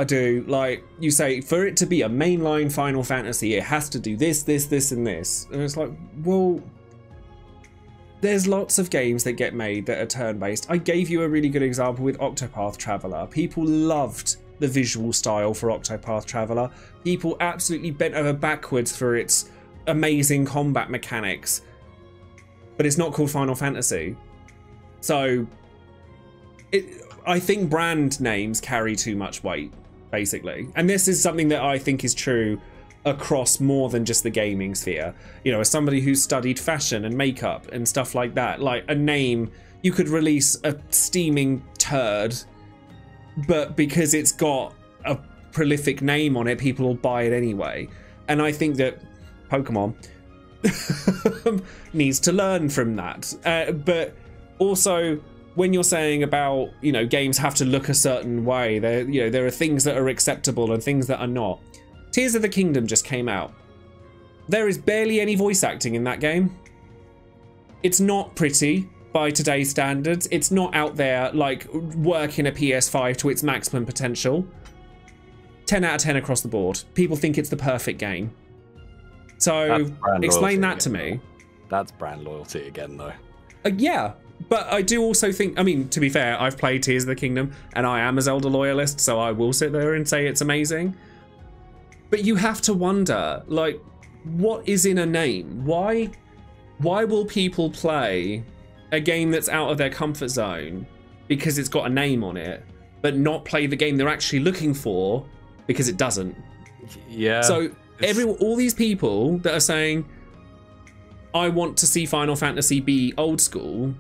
I do. Like, you say, for it to be a mainline Final Fantasy, it has to do this, this, this, and this. And it's like, well, there's lots of games that get made that are turn-based. I gave you a really good example with Octopath Traveler. People loved the visual style for Octopath Traveler. People absolutely bent over backwards for its amazing combat mechanics. But it's not called Final Fantasy. So, I think brand names carry too much weight, basically. And this is something that I think is true across more than just the gaming sphere. You know, as somebody who's studied fashion and makeup and stuff like that, like a name, you could release a steaming turd but because it's got a prolific name on it, people will buy it anyway. And I think that Pokemon needs to learn from that. But also, when you're saying about, you know, games have to look a certain way, there are things that are acceptable and things that are not. Tears of the Kingdom just came out. There is barely any voice acting in that game. It's not pretty by today's standards. It's not out there like working a PS5 to its maximum potential. 10 out of 10 across the board. People think it's the perfect game. So explain that to me. That's brand loyalty again, though. Yeah, but I do also think, I mean, to be fair, I've played Tears of the Kingdom and I am a Zelda loyalist, so I will sit there and say it's amazing. But you have to wonder, like, what is in a name? Why will people play a game that's out of their comfort zone because it's got a name on it, but not play the game they're actually looking for because it doesn't? Yeah. So all these people that are saying, I want to see Final Fantasy be old school,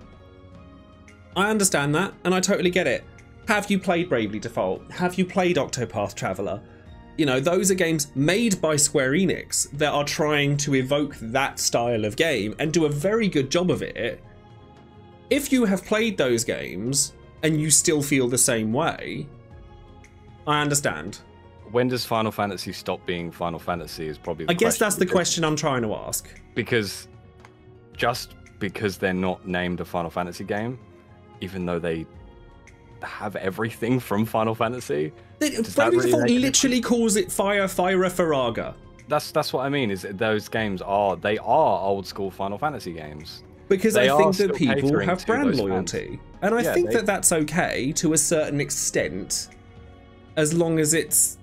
I understand that, and I totally get it. Have you played Bravely Default? Have you played Octopath Traveler? You know, those are games made by Square Enix that are trying to evoke that style of game and do a very good job of it. If you have played those games and you still feel the same way, I understand. When does Final Fantasy stop being Final Fantasy is probably the I guess that's the question I'm trying to ask. Because just because they're not named a Final Fantasy game, even though they have everything from Final Fantasy, Bravely Default literally calls it Fire Faraga. That's what I mean, is that those games are old school Final Fantasy games. Because I think that people have brand loyalty. And I think that that's okay to a certain extent, as long as it's...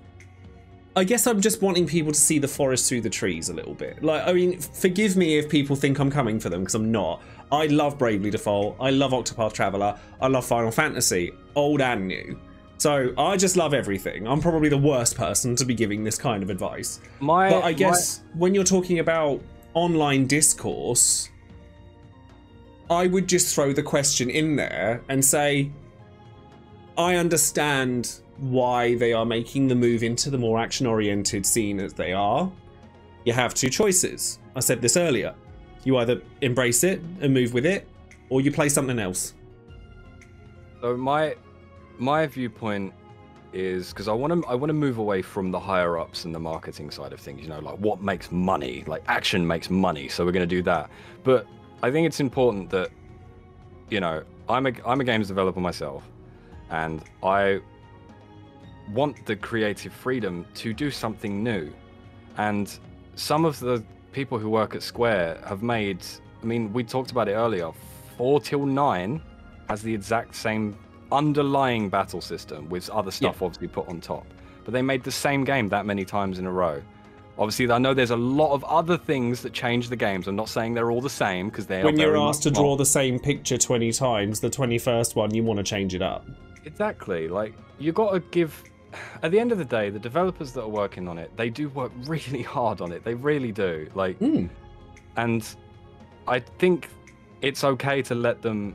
I guess I'm just wanting people to see the forest through the trees a little bit. Like, I mean, forgive me if people think I'm coming for them, because I'm not. I love Bravely Default, I love Octopath Traveler, I love Final Fantasy, old and new. So I just love everything. I'm probably the worst person to be giving this kind of advice. But I guess when you're talking about online discourse, I would just throw the question in there and say, I understand why they are making the move into the more action-oriented scene as they are. You have two choices. I said this earlier. You either embrace it and move with it, or you play something else. So my viewpoint is, because I want to move away from the higher ups and the marketing side of things. You know, like what makes money? Like action makes money, so we're going to do that. But I think it's important that, you know, I'm a games developer myself, and I want the creative freedom to do something new. And some of the people who work at Square have made, I mean, we talked about it earlier, 4 till 9 has the exact same underlying battle system with other stuff obviously put on top. But they made the same game that many times in a row. Obviously, I know there's a lot of other things that change the games. I'm not saying they're all the same, because they're when you're asked to draw the same picture 20 times, the 21st one, you want to change it up. Exactly. Like, you got to give... At the end of the day, the developers that are working on it, they do work really hard on it. They really do. Like, and I think it's okay to let them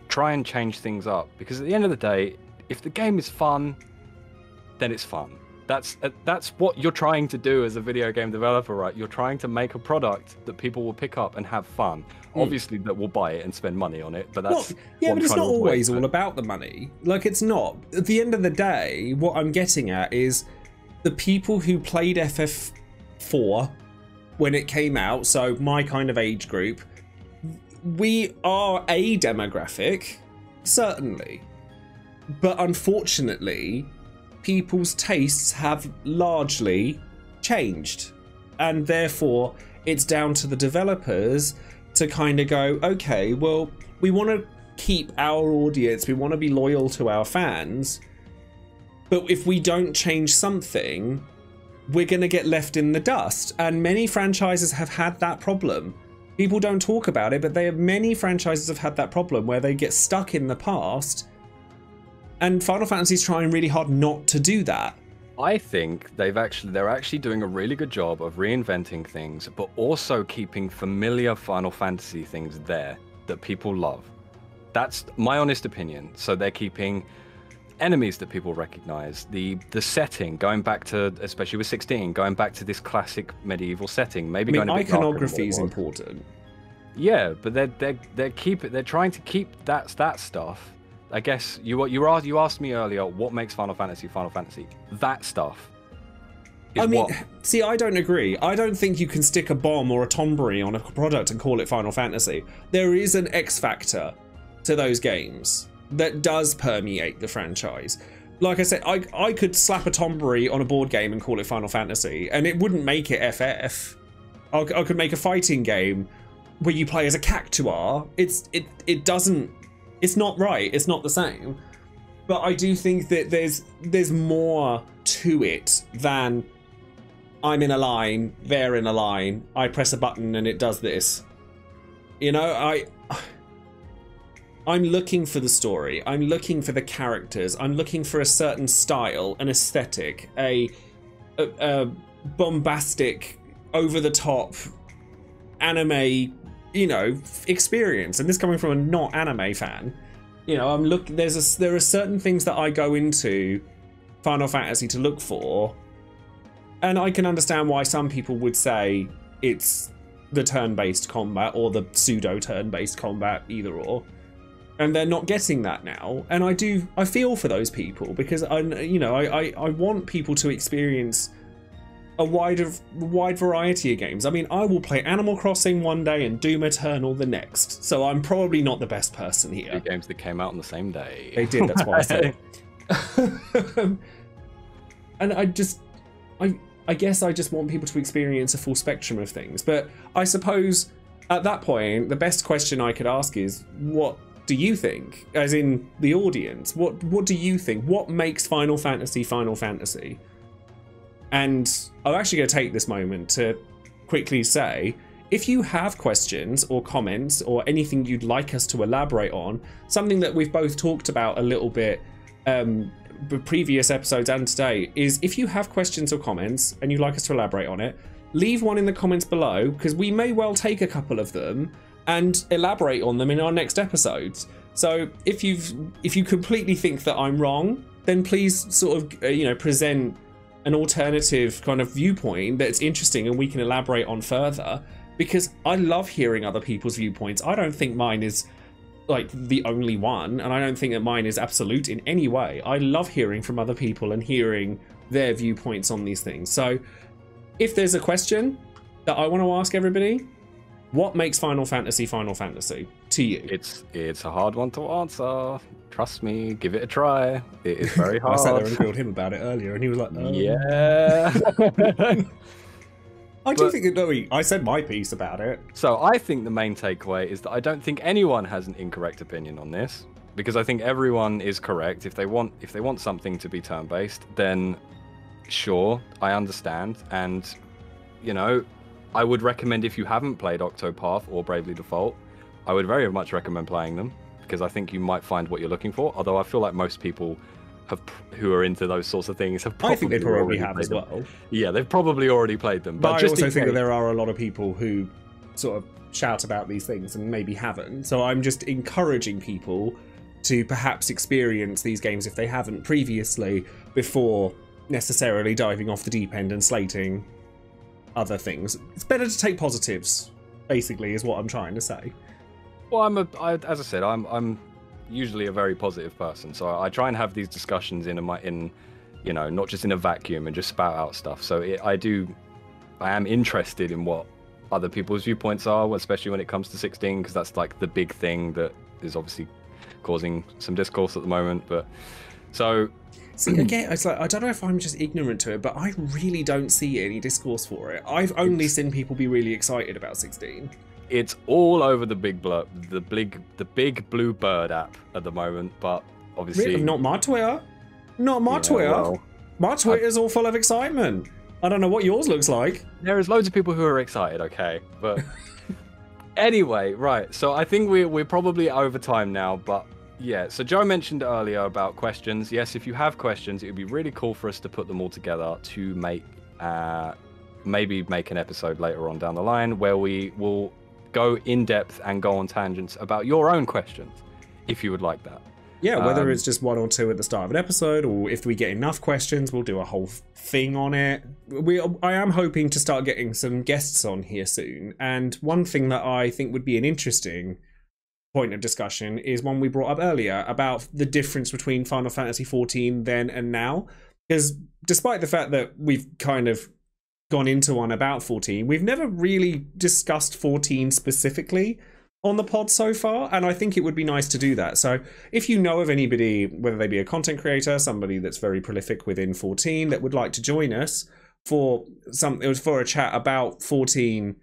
try and change things up, because at the end of the day, if the game is fun, then it's fun. That's what you're trying to do as a video game developer, right? You're trying to make a product that people will pick up and have fun. Obviously, that will buy it and spend money on it, but that's... Yeah, but it's not always all about the money. Like, it's not. At the end of the day, what I'm getting at is the people who played FF4 when it came out, so my kind of age group, we are a demographic, certainly. But unfortunately, people's tastes have largely changed, and therefore it's down to the developers to kind of go, okay, well, we want to keep our audience, we want to be loyal to our fans, but if we don't change something, we're going to get left in the dust. And many franchises have had that problem. People don't talk about it, but many franchises have had that problem where they get stuck in the past. And Final Fantasy's trying really hard not to do that. I think they're actually doing a really good job of reinventing things, but also keeping familiar Final Fantasy things there that people love. That's my honest opinion. So they're keeping enemies that people recognize, the setting, going back to, especially with 16, going back to this classic medieval setting, maybe going a bit darker than what iconography it is was. important. Yeah, but they're trying to keep that stuff. I guess you asked me earlier what makes Final Fantasy Final Fantasy. That stuff. I mean, see, I don't agree. I don't think you can stick a bomb or a tombery on a product and call it Final Fantasy. There is an X factor to those games that does permeate the franchise. Like I said, I could slap a tombery on a board game and call it Final Fantasy, and it wouldn't make it FF. I could make a fighting game where you play as a cactuar. It doesn't. It's not right. It's not the same. But I do think that there's more to it than I'm in a line, they're in a line, I press a button and it does this. You know, I'm looking for the story, I'm looking for the characters, I'm looking for a certain style, an aesthetic, a bombastic, over-the-top anime, you know, experience. And this coming from a not anime fan, you know, there are certain things that I go into Final Fantasy to look for. And I can understand why some people would say it's the turn-based combat or the pseudo-turn-based combat, either or. And they're not getting that now. And I feel for those people because I want people to experience a wide variety of games. I mean, I will play Animal Crossing one day and Doom Eternal the next. So I'm probably not the best person here. Two games that came out on the same day. They did, that's why I said it. And I guess I just want people to experience a full spectrum of things. But I suppose at that point, the best question I could ask is, what do you think? As in the audience, what do you think? What makes Final Fantasy Final Fantasy? And I'm actually going to take this moment to quickly say, if you have questions or comments or anything you'd like us to elaborate on, something that we've both talked about a little bit previous episodes and today, is if you have questions or comments and you'd like us to elaborate on it, leave one in the comments below, because we may well take a couple of them and elaborate on them in our next episodes. So if you completely think that I'm wrong, then please sort of present an alternative kind of viewpoint that's interesting and we can elaborate on further, because I love hearing other people's viewpoints. I don't think mine is like the only one, and I don't think that mine is absolute in any way. I love hearing from other people and hearing their viewpoints on these things. So if there's a question that I want to ask everybody, what makes Final Fantasy Final Fantasy to you? It's a hard one to answer. Trust me, give it a try. It is very hard. I sat there and grilled him about it earlier and he was like, oh. Yeah. I do think that, I said my piece about it. So I think the main takeaway is that I don't think anyone has an incorrect opinion on this, because I think everyone is correct. If they want something to be turn-based, then sure, I understand. And, you know, I would recommend, if you haven't played Octopath or Bravely Default, I would very much recommend playing them, because I think you might find what you're looking for. Although I feel like most people who are into those sorts of things have probably, I think they probably have as well. Yeah, they've probably already played them. But I also think that there are a lot of people who sort of shout about these things and maybe haven't. So I'm just encouraging people to perhaps experience these games if they haven't previously, before necessarily diving off the deep end and slating other things. It's better to take positives, basically, is what I'm trying to say. Well, as I said, I'm usually a very positive person, so I try and have these discussions in not just in a vacuum and just spout out stuff. So I am interested in what other people's viewpoints are, especially when it comes to 16, because that's like the big thing that is obviously causing some discourse at the moment. But so see, again, it's like, I don't know if I'm just ignorant to it, but I really don't see any discourse for it. I've only seen people be really excited about 16. It's all over the big blue bird app at the moment, but obviously really? Not my Twitter. Not my Twitter. Well, my Twitter's all full of excitement. I don't know what yours looks like. There is loads of people who are excited, okay, but anyway, right. So I think we're probably over time now, but yeah. So Joe mentioned earlier about questions. Yes, if you have questions, it would be really cool for us to put them all together to make maybe make an episode later on down the line where we will go in depth and go on tangents about your own questions, if you would like that. Yeah, whether it's just 1 or 2 at the start of an episode, or if we get enough questions, we'll do a whole thing on it. I am hoping to start getting some guests on here soon, and one thing that I think would be an interesting point of discussion is one we brought up earlier about the difference between Final Fantasy XIV then and now. Because despite the fact that we've kind of gone into one about 14, we've never really discussed 14 specifically on the pod so far, and I think it would be nice to do that. So if you know of anybody, whether they be a content creator, somebody that's very prolific within 14 that would like to join us for a chat about 14,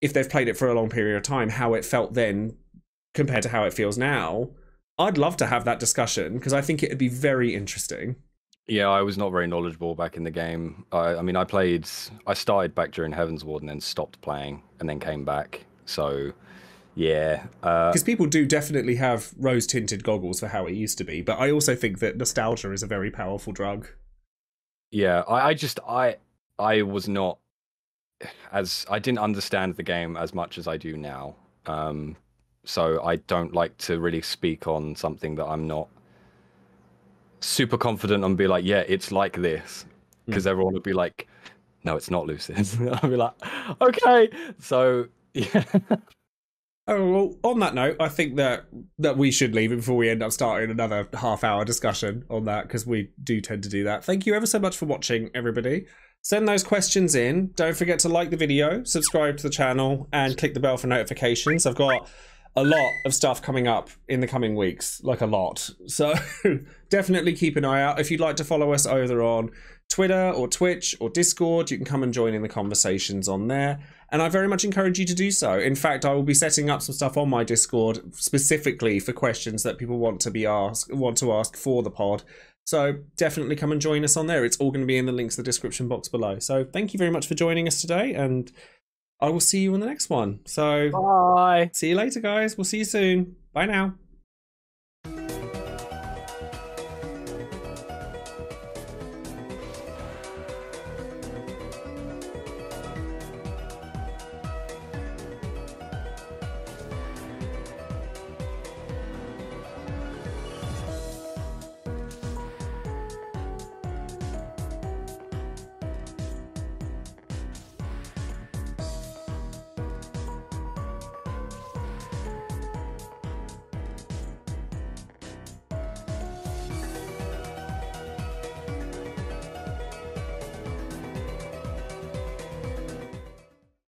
if they've played it for a long period of time, how it felt then compared to how it feels now, I'd love to have that discussion because I think it'd be very interesting. Yeah, I was not very knowledgeable back in the game. I mean, I started back during Heaven's Ward and then stopped playing and then came back. So yeah, because people do definitely have rose-tinted goggles for how it used to be, but I also think that nostalgia is a very powerful drug. Yeah, I was not I didn't understand the game as much as I do now. So I don't like to really speak on something that I'm not super confident on. Be like, yeah, it's like this, because everyone would be like, no, it's not, Lucis. I'll be like, okay. So yeah. Oh, well, on that note, I think that we should leave it before we end up starting another half-hour discussion on that, because we do tend to do that. Thank you ever so much for watching, everybody. Send those questions in. Don't forget to like the video, subscribe to the channel, and click the bell for notifications. I've got a lot of stuff coming up in the coming weeks, like a lot. So definitely keep an eye out. If you'd like to follow us either on Twitter or Twitch or Discord, you can come and join in the conversations on there. And I very much encourage you to do so. In fact, I will be setting up some stuff on my Discord specifically for questions that people want to ask for the pod. So definitely come and join us on there. It's all going to be in the links in the description box below. So thank you very much for joining us today, and I will see you in the next one. So bye. See you later, guys. We'll see you soon. Bye now.